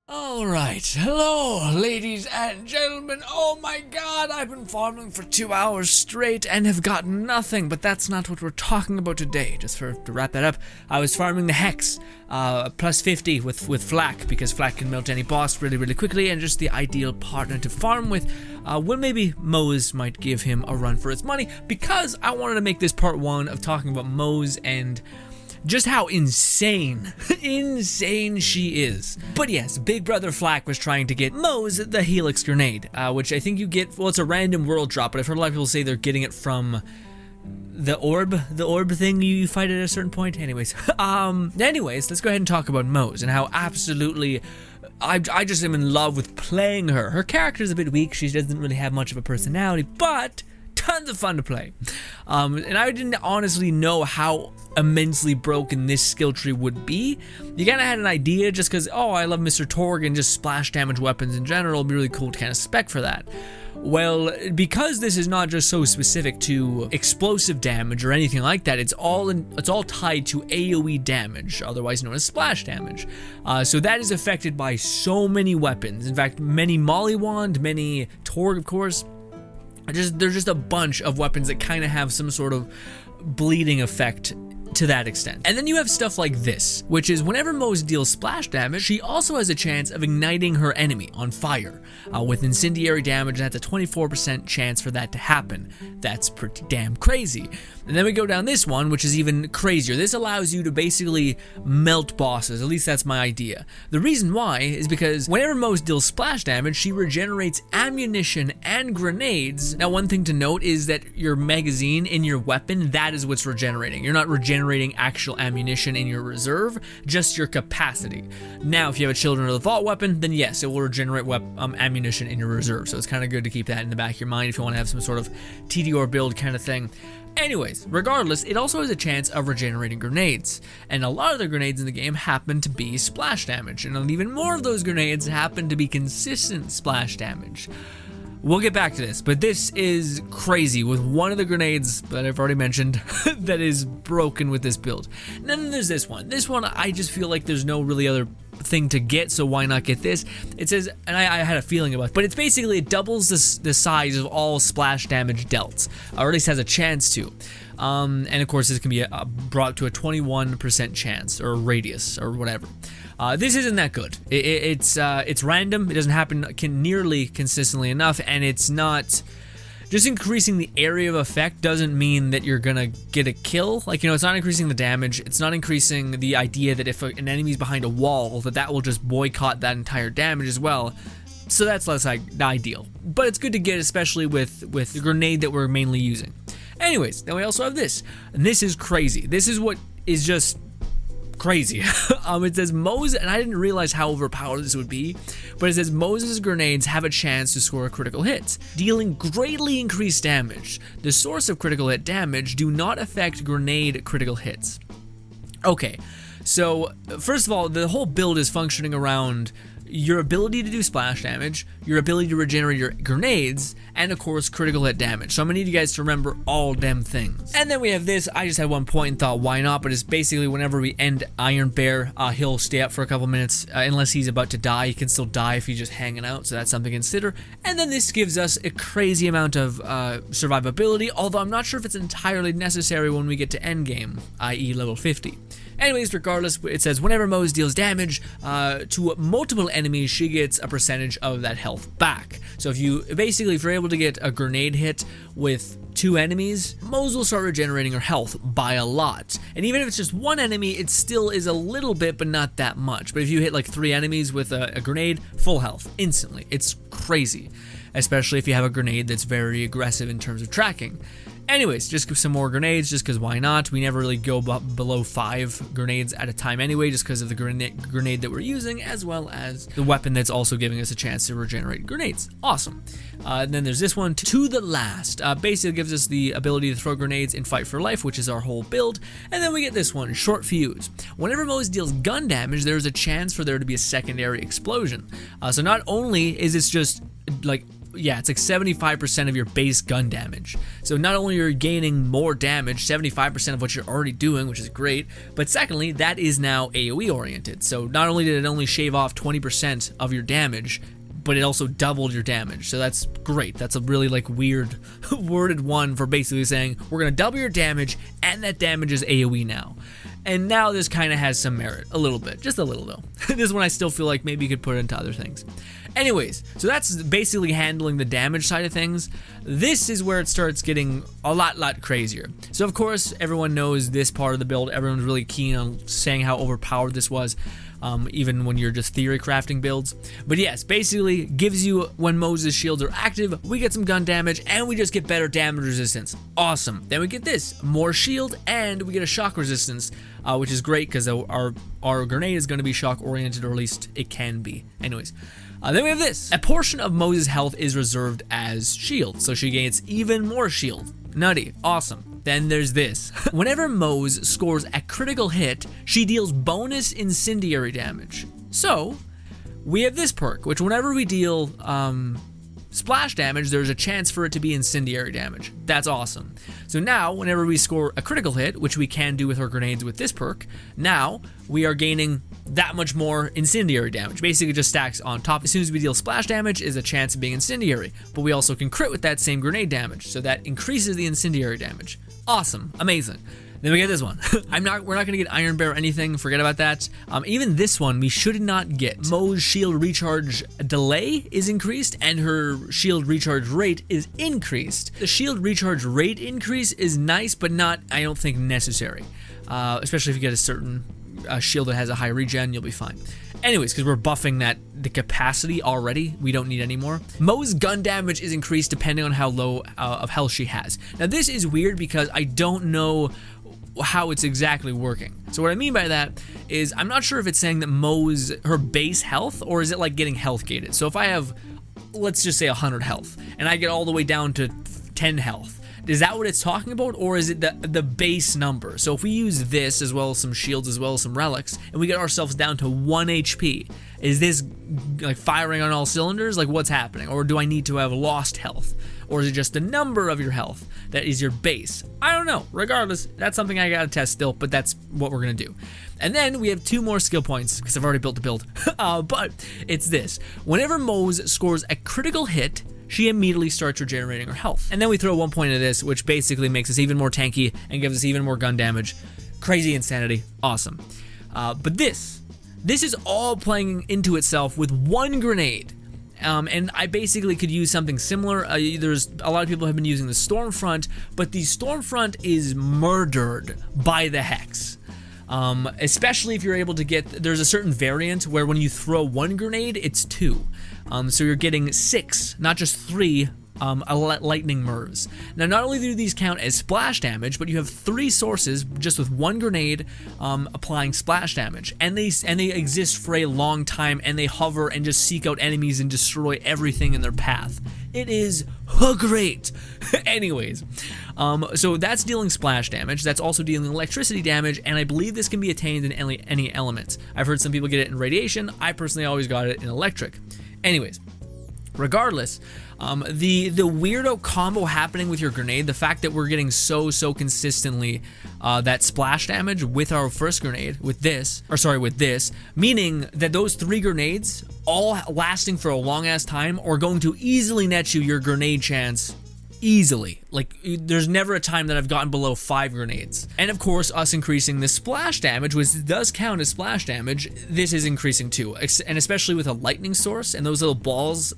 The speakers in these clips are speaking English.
Alright, hello ladies and gentlemen. Oh my god, I've been farming for 2 hours straight and have gotten nothing, but that's not what we're talking about today. Just to wrap that up, I was farming the Hex, plus 50 with Flak, because Flak can melt any boss really quickly, and just the ideal partner to farm with. Well, maybe Moze might give him a run for his money, because I wanted to make this part 1 of talking about Moze and just how insane she is. But yes, Big Brother Flak was trying to get Moze the Helix Grenade, which I think you get, well, it's a random world drop, but I've heard a lot of people say they're getting it from the orb thing you fight at a certain point. Anyways, let's go ahead and talk about Moze and how absolutely I just am in love with playing her. Her character's a bit weak, she doesn't really have much of a personality, but tons of fun to play. And I didn't honestly know how immensely broken this skill tree would be. You kind of had an idea just because, oh, I love Mr. Torg and just splash damage weapons in general. It'd be really cool to kind of spec for that. Well, because this is not just so specific to explosive damage or anything like that, it's all tied to AoE damage, otherwise known as splash damage. So that is affected by so many weapons. In fact, many Mollywand, many Torg, of course. There's just a bunch of weapons that kind of have some sort of bleeding effect to that extent. And then you have stuff like this, which is whenever Moze deals splash damage, she also has a chance of igniting her enemy on fire. With incendiary damage, that's a 24% chance for that to happen. That's pretty damn crazy. And then we go down this one, which is even crazier. This allows you to basically melt bosses, at least that's my idea. The reason why is because whenever Moze deals splash damage, she regenerates ammunition and grenades. Now, one thing to note is that your magazine in your weapon, that is what's regenerating. You're not regenerating actual ammunition in your reserve, just your capacity. Now, if you have a Children of the Vault weapon, then yes, it will regenerate ammunition in your reserve. So it's kind of good to keep that in the back of your mind if you want to have some sort of TDR build kind of thing. Anyways, regardless, it also has a chance of regenerating grenades, and a lot of the grenades in the game happen to be splash damage, and even more of those grenades happen to be consistent splash damage. We'll get back to this, but this is crazy with one of the grenades that I've already mentioned that is broken with this build. And then there's this one. This one, I just feel like there's no really other thing to get, so why not get this? It says, and I had a feeling about it, but it's basically, it doubles the size of all splash damage dealt, or at least has a chance to. And of course, this can be brought to a 21% chance, or radius, or whatever. This isn't that good. It's random. It doesn't happen nearly consistently enough, and it's not. Just increasing the area of effect doesn't mean that you're gonna get a kill. Like, you know, it's not increasing the damage. It's not increasing the idea that if an enemy's behind a wall, that will just boycott that entire damage as well. So that's less ideal. But it's good to get, especially with the grenade that we're mainly using. Anyways, then we also have this, and this is crazy. This is what is just crazy. It says Moze, and I didn't realize how overpowered this would be, but it says Moze's grenades have a chance to score a critical hit, dealing greatly increased damage. The source of critical hit damage do not affect grenade critical hits. Okay, so first of all, the whole build is functioning around your ability to do splash damage, your ability to regenerate your grenades, and of course critical hit damage. So I'm gonna need you guys to remember all them things. And then we have this. I just had one point and thought, why not? But it's basically whenever we end Iron Bear, he'll stay up for a couple minutes unless he's about to die. He can still die if he's just hanging out, so that's something to consider. And then this gives us a crazy amount of survivability, although I'm not sure if it's entirely necessary when we get to endgame, i.e. level 50. Anyways, regardless, it says whenever Moze deals damage to multiple enemies, she gets a percentage of that health back. So if you're able to get a grenade hit with 2 enemies, Moze will start regenerating her health by a lot. And even if it's just 1 enemy, it still is a little bit, but not that much. But if you hit like 3 enemies with a grenade, full health instantly. It's crazy, especially if you have a grenade that's very aggressive in terms of tracking. Anyways, just some more grenades, just because why not? We never really go below 5 grenades at a time anyway, just because of the grenade that we're using, as well as the weapon that's also giving us a chance to regenerate grenades. Awesome. And then there's this one, To the Last. Basically gives us the ability to throw grenades and fight for life, which is our whole build. And then we get this one, Short Fuse. Whenever Moze deals gun damage, there's a chance for there to be a secondary explosion. So not only is this just like yeah, it's like 75% of your base gun damage. So not only are you gaining more damage, 75% of what you're already doing, which is great, but secondly, that is now AoE oriented. So not only did it only shave off 20% of your damage, but it also doubled your damage. So that's great. That's a really like weird worded one for basically saying we're gonna double your damage and that damage is AoE now. And now this kind of has some merit, a little bit, just a little though. This one I still feel like maybe you could put into other things. Anyways, so that's basically handling the damage side of things. This is where it starts getting a lot crazier. So of course, everyone knows this part of the build. Everyone's really keen on saying how overpowered this was, even when you're just theory crafting builds. But yes, basically gives you, when Moze's shields are active, we get some gun damage and we just get better damage resistance. Awesome. Then we get this, more shield, and we get a shock resistance, which is great because our grenade is going to be shock oriented, or at least it can be. Anyways. Then we have this. A portion of Moze's health is reserved as shield, so she gains even more shield. Nutty. Awesome. Then there's this. Whenever Moze scores a critical hit, she deals bonus incendiary damage. So, we have this perk, which whenever we deal splash damage, there's a chance for it to be incendiary damage. That's awesome. So now, whenever we score a critical hit, which we can do with our grenades with this perk, now we are gaining that much more incendiary damage. Basically just stacks on top. As soon as we deal splash damage is a chance of being incendiary, but we also can crit with that same grenade damage, so that increases the incendiary damage. Awesome, amazing. Then we get this one. We're not gonna get Iron Bear or anything, forget about that. Even this one we should not get. Moze's shield recharge delay is increased and her shield recharge rate is increased. The shield recharge rate increase is nice, but not, I don't think, necessary. Especially if you get a certain shield that has a high regen, you'll be fine. Anyways, because we're buffing the capacity already, we don't need any more. Moze's gun damage is increased depending on how low of health she has. Now this is weird because I don't know how it's exactly working. So what I mean by that is I'm not sure if it's saying that Moze, her base health, or is it like getting health gated? So if I have, let's just say 100 health, and I get all the way down to 10 health, is that what it's talking about, or is it the base number? So if we use this as well as some shields as well as some relics, and we get ourselves down to 1 HP, is this like firing on all cylinders? Like what's happening? Or do I need to have lost health? Or is it just the number of your health that is your base? I don't know. Regardless, that's something I gotta test still, but that's what we're gonna do. And then we have 2 more skill points, because I've already built the build. But it's this. Whenever Moze scores a critical hit, she immediately starts regenerating her health. And then we throw 1 point into this, which basically makes us even more tanky and gives us even more gun damage. Crazy insanity. Awesome. But this is all playing into itself with 1 grenade. And I basically could use something similar. There's a lot of people have been using the Stormfront, but the Stormfront is murdered by the Hex. Especially if you're able to get, there's a certain variant where when you throw 1 grenade, it's 2. So you're getting 6, not just 3 lightning MIRVs. Now, not only do these count as splash damage, but you have 3 sources just with 1 grenade applying splash damage, and they exist for a long time, and they hover and just seek out enemies and destroy everything in their path. It is great. Anyways, so that's dealing splash damage. That's also dealing electricity damage, and I believe this can be attained in any element. I've heard some people get it in radiation. I personally always got it in electric. Anyways, regardless, the weirdo combo happening with your grenade, the fact that we're getting so consistently that splash damage with our first grenade, with this, meaning that those 3 grenades, all lasting for a long ass time, are going to easily net you your grenade chance. Easily. Like, there's never a time that I've gotten below 5 grenades. And of course, us increasing the splash damage, which does count as splash damage, this is increasing too. And especially with a lightning source, and those little balls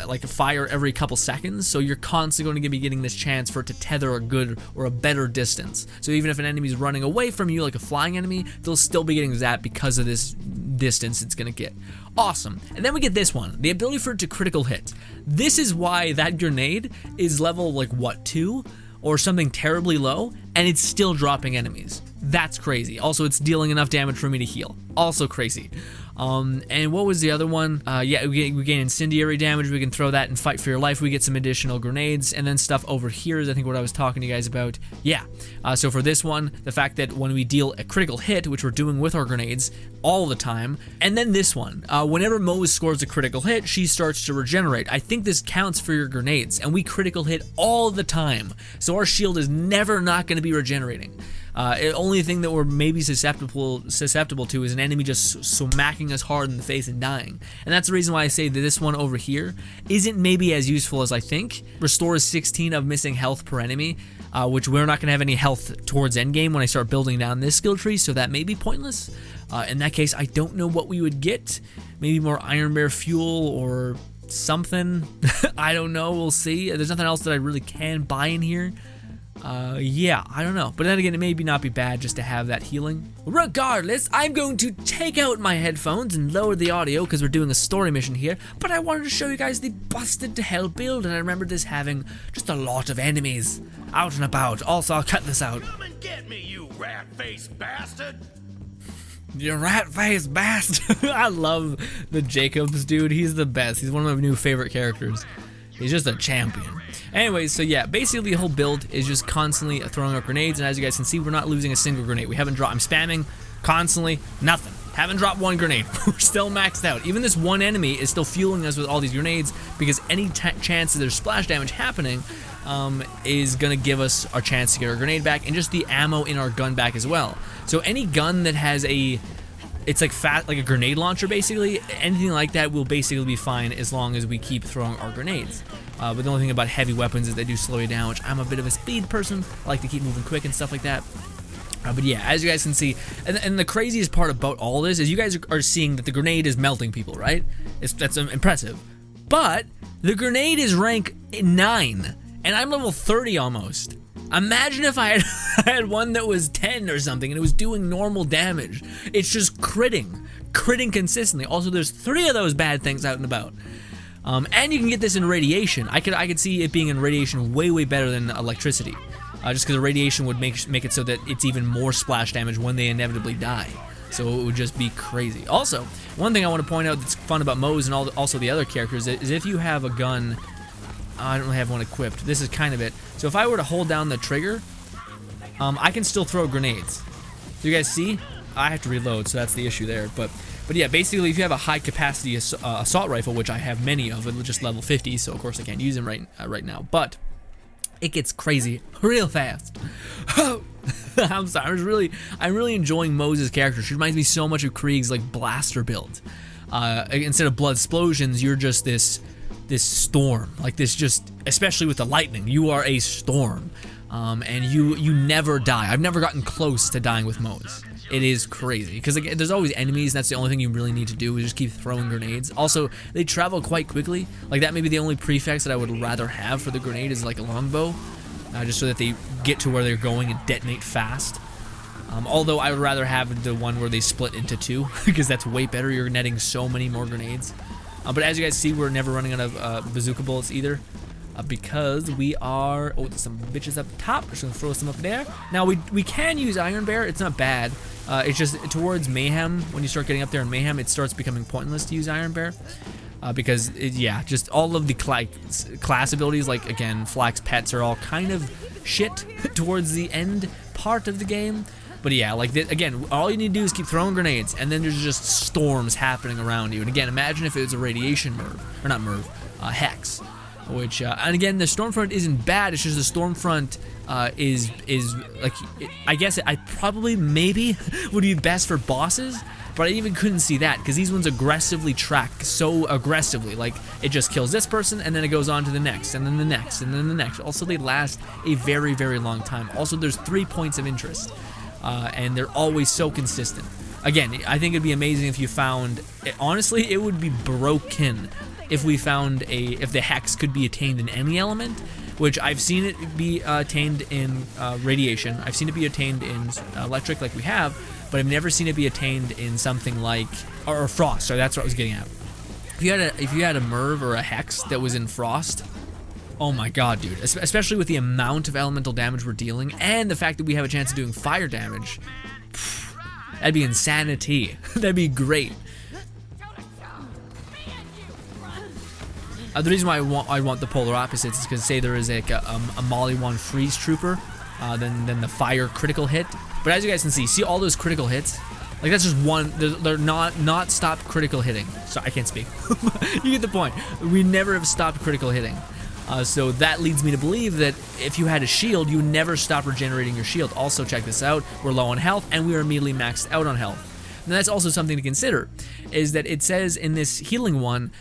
like fire every couple seconds, so you're constantly going to be getting this chance for it to tether a good or a better distance. So even if an enemy's running away from you, like a flying enemy, they'll still be getting zapped because of this distance it's gonna get. Awesome. And then we get this one, the ability for it to critical hit. This is why that grenade is level like what, 2 or something terribly low, and it's still dropping enemies. That's crazy. Also, it's dealing enough damage for me to heal. Also crazy. And what was the other one? Yeah, we gain incendiary damage. We can throw that and fight for your life. We get some additional grenades, and then stuff over here is I think what I was talking to you guys about. Yeah, so for this one, the fact that when we deal a critical hit, which we're doing with our grenades all the time, and then this one, whenever Moze scores a critical hit, she starts to regenerate. I think this counts for your grenades, and we critical hit all the time, so our shield is never not going to be regenerating. The only thing that we're maybe susceptible to is an enemy just smacking us hard in the face and dying. And that's the reason why I say that this one over here isn't maybe as useful as I think. Restores 16 of missing health per enemy, which we're not going to have any health towards endgame when I start building down this skill tree, so that may be pointless. In that case, I don't know what we would get. Maybe more Iron Bear fuel or something. I don't know, we'll see. There's nothing else that I really can buy in here. Yeah, I don't know. But then again, it may not be bad just to have that healing. Regardless, I'm going to take out my headphones and lower the audio because we're doing a story mission here. But I wanted to show you guys the busted to hell build, and I remember this having just a lot of enemies out and about. Also, I'll cut this out. Come and get me, you rat-faced bastard! You rat-faced bastard! I love the Jacobs dude. He's the best. He's one of my new favorite characters. He's just a champion. Anyways, so yeah, basically the whole build is just constantly throwing out grenades, and as you guys can see, we're not losing a single grenade. We haven't dropped, I'm spamming constantly, nothing. Haven't dropped one grenade. We're still maxed out. Even this one enemy is still fueling us with all these grenades because any chance that there's splash damage happening is gonna give us our chance to get our grenade back and just the ammo in our gun back as well. So any gun that has it's like a grenade launcher basically, anything like that will basically be fine as long as we keep throwing our grenades. But the only thing about heavy weapons is they do slow you down, which I'm a bit of a speed person. I like to keep moving quick and stuff like that. But yeah, as you guys can see, and the craziest part about all this is you guys are seeing that the grenade is melting people, right? That's impressive. But the grenade is rank 9, and I'm level 30 almost. Imagine if I had one that was 10 or something and it was doing normal damage. It's just critting consistently. Also, there's 3 of those bad things out and about. And you can get this in radiation. I could see it being in radiation way better than electricity. Just because the radiation would make it so that it's even more splash damage when they inevitably die. So it would just be crazy. Also, one thing I want to point out that's fun about Moze and also the other characters is if you have a gun. I don't really have one equipped. This is kind of it. So if I were to hold down the trigger, I can still throw grenades. Do you guys see? I have to reload, so that's the issue there. But yeah, basically, if you have a high capacity assault rifle, which I have many of, it's just level 50, so of course I can't use them right now. But it gets crazy real fast. I'm sorry. I'm really enjoying Moze's character. She reminds me so much of Krieg's like blaster build. Instead of blood explosions, you're just this storm, like this, just especially with the lightning, you are a storm, and you never die. I've never gotten close to dying with Moze. It is crazy because like, there's always enemies, and that's the only thing you really need to do is just keep throwing grenades. Also, they travel quite quickly. Like that may be the only prefix that I would rather have for the grenade is like a longbow, just so that they get to where they're going and detonate fast. Although I would rather have the one where they split into 2 because that's way better. You're netting so many more grenades. But as you guys see, we're never running out of bazooka bullets either, because we are. Oh, there's some bitches up top. Just gonna throw some up there. Now we can use Iron Bear. It's not bad. It's just towards Mayhem. When you start getting up there in Mayhem, it starts becoming pointless to use Iron Bear, because yeah, just all of the class abilities, like again, Flax Pets, are all kind of shit towards the end part of the game. But yeah, like again, all you need to do is keep throwing grenades, and then there's just storms happening around you. And again, imagine if it was a radiation hex, which and again, the Stormfront isn't bad. It's just the Stormfront is like, I guess I probably maybe would be best for bosses, but I even couldn't see that because these ones aggressively track so aggressively. Like it just kills this person, and then it goes on to the next, and then the next, and then the next. Also, they last a very long time. Also, there's 3 points of interest. And they're always so consistent. Again, I think it'd be amazing if you found, honestly, it would be broken if we found if the hex could be attained in any element, which I've seen it be attained in radiation. I've seen it be attained in electric like we have, but I've never seen it be attained in something like, or frost, so that's what I was getting at. If you had a Merv or a hex that was in frost, Oh my god, dude. Especially with the amount of elemental damage we're dealing and the fact that we have a chance of doing fire damage. That'd be insanity. That'd be great. The reason why I want the polar opposites is because say there is like a Molly 1 freeze trooper, then the fire critical hit. But as you guys can see all those critical hits? Like that's just one, they're not stopped critical hitting. So I can't speak. You get the point. We never have stopped critical hitting. So that leads me to believe that if you had a shield, you would never stop regenerating your shield. Also, check this out, we're low on health and we are immediately maxed out on health. And that's also something to consider, is that it says in this healing one,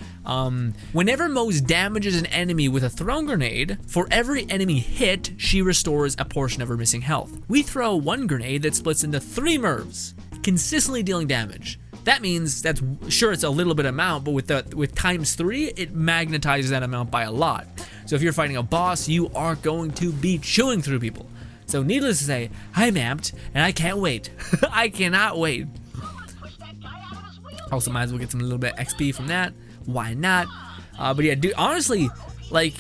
whenever Moze damages an enemy with a thrown grenade, for every enemy hit, she restores a portion of her missing health. We throw one grenade that splits into 3 MIRVs, consistently dealing damage. That means that's sure it's a little bit amount, but with times 3, it magnetizes that amount by a lot. So if you're fighting a boss, you are going to be chewing through people. So needless to say, I'm amped and I can't wait. I cannot wait. Also might as well get some little bit XP from that. Why not? But yeah, dude, honestly, like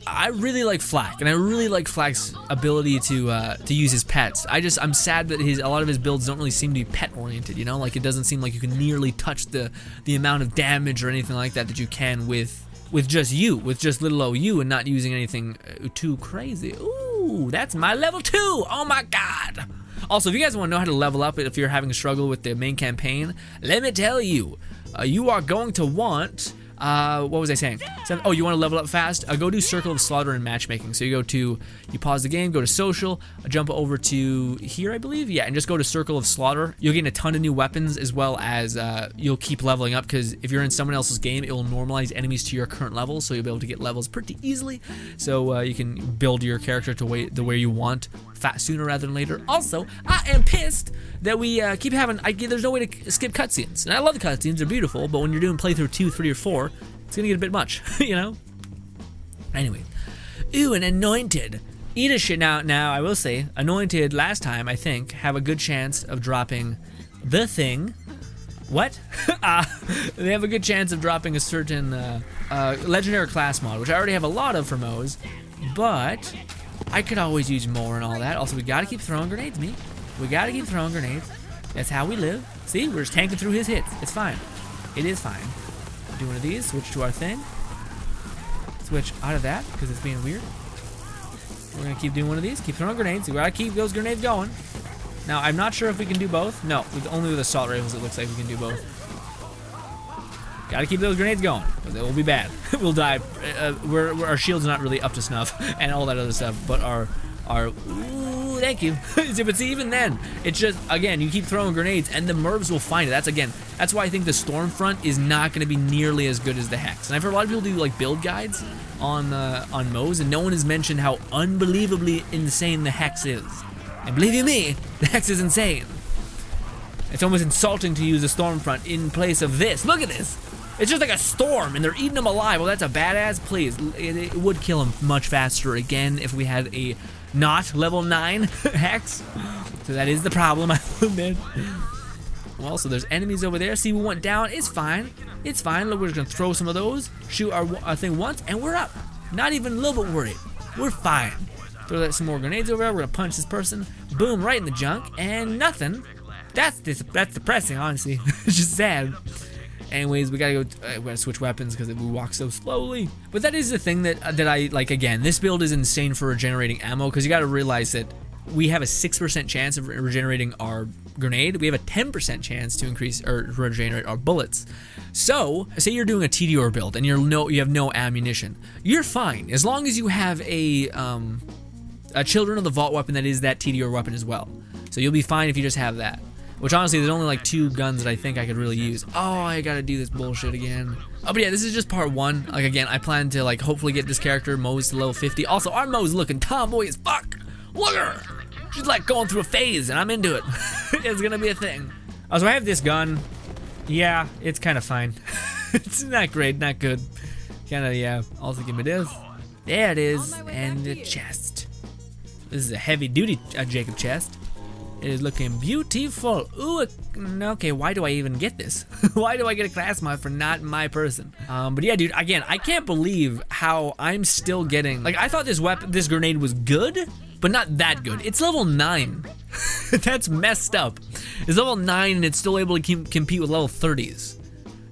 I really like Flak, and I really like Flak's ability to use his pets. I'm sad that a lot of his builds don't really seem to be pet oriented, you know? Like it doesn't seem like you can nearly touch the amount of damage or anything like that you can with just little old you and not using anything too crazy. Ooh, that's my level 2. Oh my god. Also, if you guys want to know how to level up if you're having a struggle with the main campaign, let me tell you, you are going to want, what was I saying? Oh, you want to level up fast? Go do Circle of Slaughter and Matchmaking. So you pause the game, go to Social, jump over to here, I believe, yeah, and just go to Circle of Slaughter. You'll gain a ton of new weapons as well as you'll keep leveling up because if you're in someone else's game, it will normalize enemies to your current level, so you'll be able to get levels pretty easily. So you can build your character to the way you want, sooner rather than later. Also, I am pissed that we keep having, there's no way to skip cutscenes. And I love the cutscenes, they're beautiful, but when you're doing playthrough 2, 3, or 4, it's gonna get a bit much, you know? Anyway. Ooh, an anointed. Eat a shit now, I will say, anointed last time, I think, have a good chance of dropping the thing. What? They have a good chance of dropping a certain legendary class mod, which I already have a lot of for Moze, but I could always use more and all that. Also, we gotta keep throwing grenades, me. We gotta keep throwing grenades. That's how we live. See, we're just tanking through his hits. It's fine. It is fine. Do one of these, switch to our thing. Switch out of that, because it's being weird. We're gonna keep doing one of these, keep throwing grenades. We gotta keep those grenades going. Now, I'm not sure if we can do both. No, only with assault rifles it looks like we can do both. Gotta keep those grenades going, because it will be bad. We'll die. Our shield's not really up to snuff, and all that other stuff, but our ooh, thank you. But see, even then, it's just, again, you keep throwing grenades, and the MIRVs will find it. That's why I think the Stormfront is not gonna be nearly as good as the Hex. And I've heard a lot of people do, like, build guides on Moze, and no one has mentioned how unbelievably insane the Hex is. And believe you me, the Hex is insane. It's almost insulting to use the Stormfront in place of this. Look at this. It's just like a storm, and they're eating them alive. Well, that's a badass. Please, it would kill him much faster again if we had a not level 9 Hex. So that is the problem, I will admit. Well, so there's enemies over there. See, we went down. It's fine. It's fine. Look, we're just gonna throw some of those, shoot our thing once, and we're up. Not even a little bit worried. We're fine. Throw some more grenades over there. We're gonna punch this person. Boom, right in the junk, and nothing. That's depressing, honestly. It's just sad. Anyways, we gotta switch weapons because we walk so slowly. But that is the thing that I like. Again, this build is insane for regenerating ammo because you gotta realize that we have a 6% chance of regenerating our grenade. We have a 10% chance to increase or regenerate our bullets. So, say you're doing a TDR build and you have no ammunition. You're fine as long as you have a Children of the Vault weapon that is that TDR weapon as well. So you'll be fine if you just have that. Which honestly, there's only like 2 guns that I think I could really use. Oh, I gotta do this bullshit again. Oh, but yeah, this is just part 1. Like again, I plan to like hopefully get this character Moze to level 50. Also, our Moze looking tomboy as fuck. Look at her. She's like going through a phase, and I'm into it. It's gonna be a thing. Oh, so I have this gun. Yeah, it's kind of fine. It's not great, not good. Kinda, yeah. Also, give me this. There it is, and the chest. This is a heavy-duty Jacob chest. It is looking beautiful. Ooh, okay, why do I even get this? Why do I get a class mod for not my person? But yeah, dude, again, I can't believe how I'm still getting, like, I thought this grenade was good, but not that good. It's level 9. That's messed up. It's level 9 and it's still able to compete with level 30s.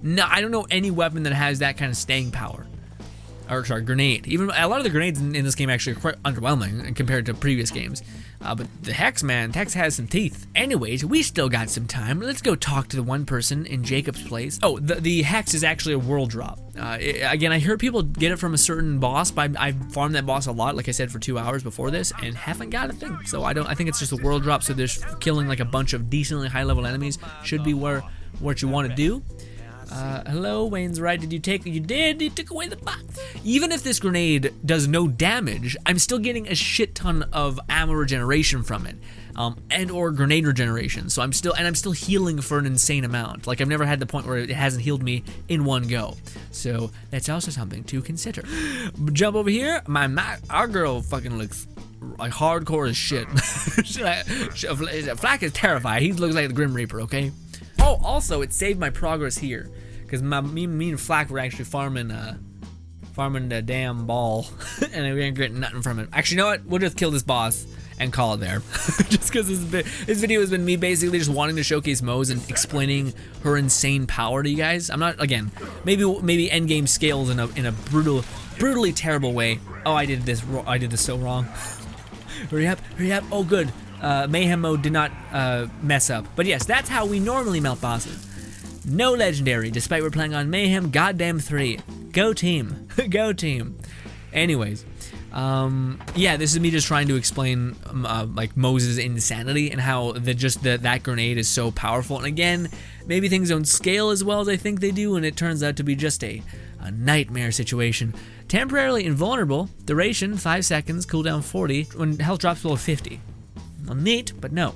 No, I don't know any weapon that has that kind of staying power. Or sorry, grenade. Even a lot of the grenades in this game actually are quite underwhelming compared to previous games. But the Hex, man, Hex has some teeth. Anyways, we still got some time. Let's go talk to the one person in Jacob's place. Oh, the Hex is actually a world drop. Again, I heard people get it from a certain boss, but I farmed that boss a lot, like I said, for 2 hours before this, and haven't got a thing. So I think it's just a world drop. So there's killing like a bunch of decently high level enemies should be what you want to do. Hello, Wayne's right. Did you take? You did. You took away the box. Even if this grenade does no damage, I'm still getting a shit ton of ammo regeneration from it, and or grenade regeneration. So I'm still healing for an insane amount. Like I've never had the point where it hasn't healed me in one go. So that's also something to consider. Jump over here. Our girl fucking looks like hardcore as shit. Flak is terrified. He looks like the Grim Reaper. Okay. Oh, also, it saved my progress here, because me and Flak were actually farming the damn ball, and we didn't get nothing from it. Actually, you know what? We'll just kill this boss and call it there. Just because this video has been me basically just wanting to showcase Moze and explaining her insane power to you guys. I'm not, again, maybe endgame scales in a brutally terrible way. Oh, I did this so wrong. Hurry up! Oh, good. Mayhem mode did not mess up. But yes, that's how we normally melt bosses. No legendary, despite we're playing on Mayhem goddamn 3. Go team. Go team. Anyways, yeah, this is me just trying to explain like Moze's insanity and how that grenade is so powerful. And again, maybe things don't scale as well as I think they do, and it turns out to be just a nightmare situation. Temporarily invulnerable, duration 5 seconds, cooldown 40, when health drops below 50. Well, neat, but no.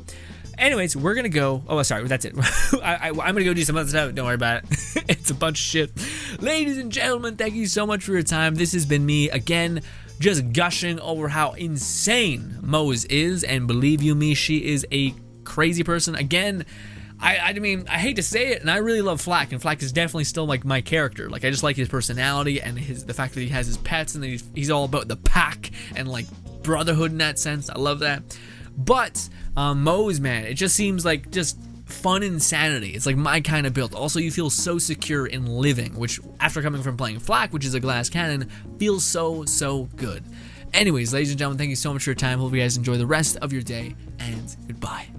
Anyways, we're gonna go. Oh, sorry, that's it. I'm gonna go do some other stuff. Don't worry about it. It's a bunch of shit. Ladies and gentlemen, thank you so much for your time. This has been me again, just gushing over how insane Moze is, and believe you me, she is a crazy person. Again, I mean, I hate to say it, and I really love Flak, and Flak is definitely still like my character. Like I just like his personality and the fact that he has his pets, and that he's all about the pack and like brotherhood in that sense. I love that. But Moze, man, it just seems like just fun insanity. It's like my kind of build. Also, you feel so secure in living, which after coming from playing Flak, which is a glass cannon, feels so good. Anyways, ladies and gentlemen, thank you so much for your time. Hope you guys enjoy the rest of your day, and goodbye.